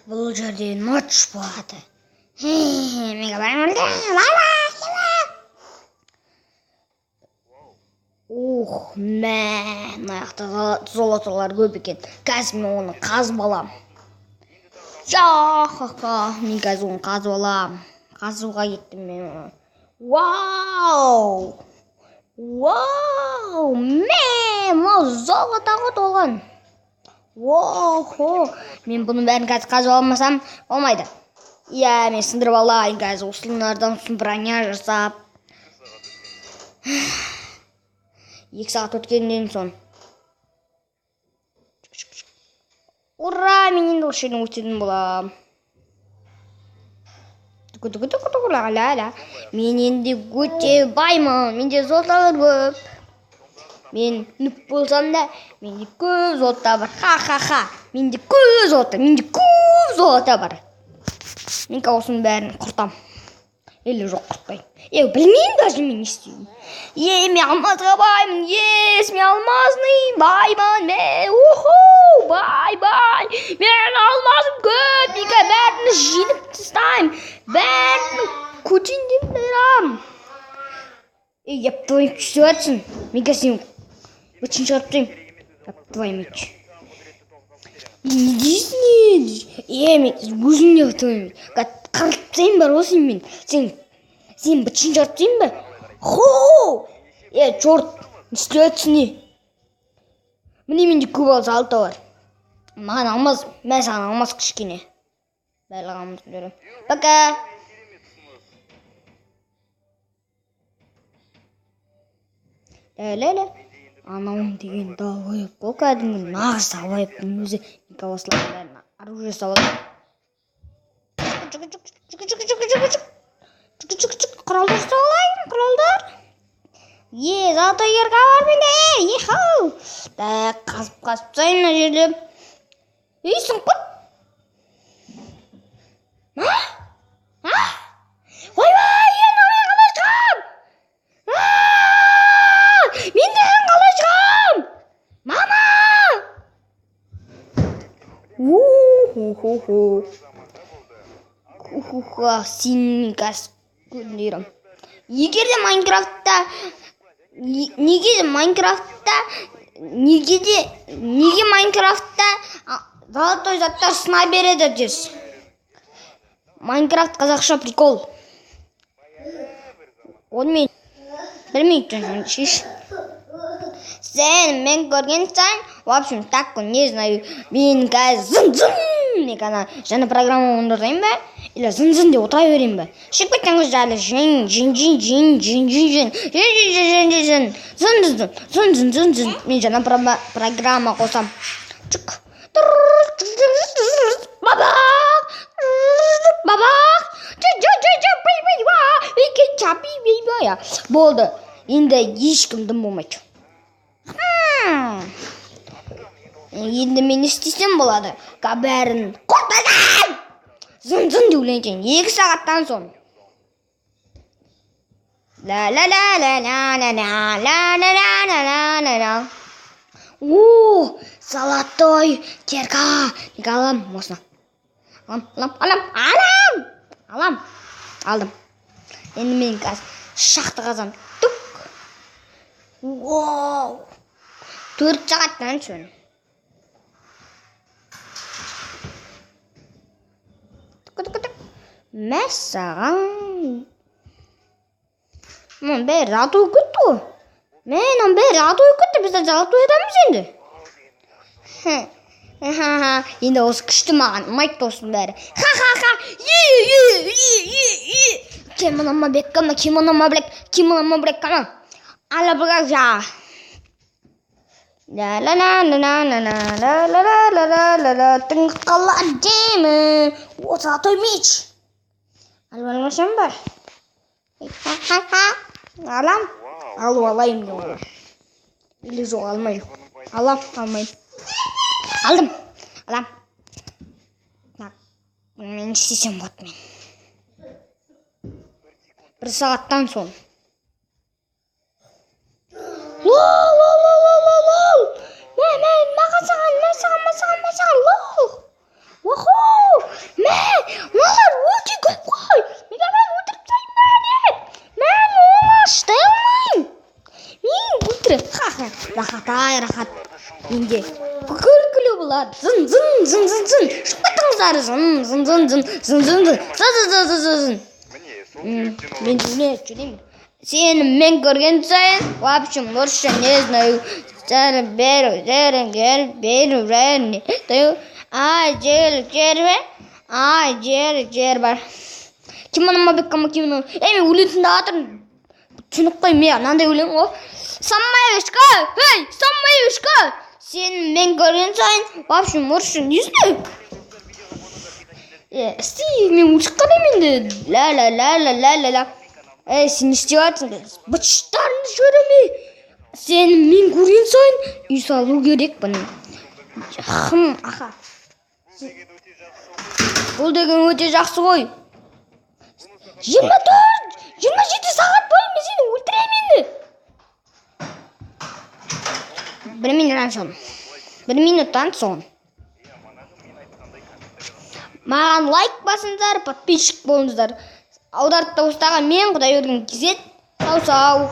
Бұл жерде матч болады. Мега бармалды. Лала. Мә, аяқта золотолар көп екен. Қазір мен оны қазып алам. Мен қазір оны қазып алам. Қазуға кеттім мен. Вау! Мынау золотаға толған. Мен бұның бәрін қазір қазып алмасам болмайды. Иә, мен сындырып алайын қазір осылардан броня жасап. 2 сағат өткеннен соң. Ура, мен енді осы жерден өтетін болам. Мен енді өте баймын. Менде золоталар көп. Мен нүп болсам да, менде көп золота бар. Ха. Менде көп золота бар. Мен осының бәрін құртам. Или жоқ құртпаймын. Білмеймін даже мен не істеймін. Мен алмазға баймын. Мен алмазный баймын. Бай. Мен алмазым көп. Мен бәрін жинып тастаймын. Бәрін көтенден берам. Еп твой чувствуется. Мен сен очень шарптайым. Еп твой меч. Не дейсің? Мен өзіңде өтімін. Қарттайым бар осы мен. Сен бітшін жарттайым ба? Чорт, не істеуетсің не? Міне менде көп золото бар. Маған алмаз, мен саған алмаз кішкене. Бәлі алмаз берем. Пока. Анауым деген далбайып қол кәдімгі нағыз далбайыптың өзі. Николаслардың бәрін оружие салады. Құралдар салайын, құралдар. Золотой ерға бар менде. Қазып сайын мына жерде. Сұңқыт. Ойбай, мен қалай шығам? Мен қалай шығам? Мама! Сенің қазір көндерім. Неге Майнкрафтта золотой заттар сына береді дес. Майнкрафт қазақша прикол. Оны мен білмейтін шеш. Сен мен көрген сайын, в общем, так, не знаю, мен қазір зын-зын жаңа программа ондырдайым ба? Или зын-зын деп отыра берейін ба? Шық беттіңіз жайлы жын. Мен жаңа программа қосам. Болды, енді ешкім дым болмайды. Енді мен істесем болады. Бәрін құртадам! Зын-зын деуленген 2 сағаттан соң. Золотой терка. Алам, осына. Алдым. Енді мен қазір шақты қазам. 4 сағаттан соң. Мәссаған. Мен бәрі золотой көтті ғой. Бізді золотой адамыз енді. Енді осы күшті маған ұнайды осының бәрі. Кимонома блек кама. Ала бұлақ жа. Тыңқала әдемі. Золотой меч. Албалмашым бар. Алайым не олар. Или жоқ алмайым. Алмайым. Алдым. Мен істесем болады мен. 1 сағаттан соң. Маған саған, лол. рахат менде күлкілі болады зын шықпайтыңыздар зын мен жүремін сені мен көрген сайын в общем лучше не знаю беру жер бар кимоно мен өлетін да жатырмын түсініп қой мен анандай өлең ғой саммаешка сені мен көрген сайын в общем лучше не знаю мен өлшік қараймын енді ла сен не істеп жатсың быттарыңды жібереме сені мен көрген сайын үй салу керекпін аха бұл деген өте жақсы ғой 27 сағат бойы мен сені өлтіремін енді 1 минуттан соң маған лайк басыңыздар подписчик болыңыздар аударып дауыстаған мен құдайберген кз сау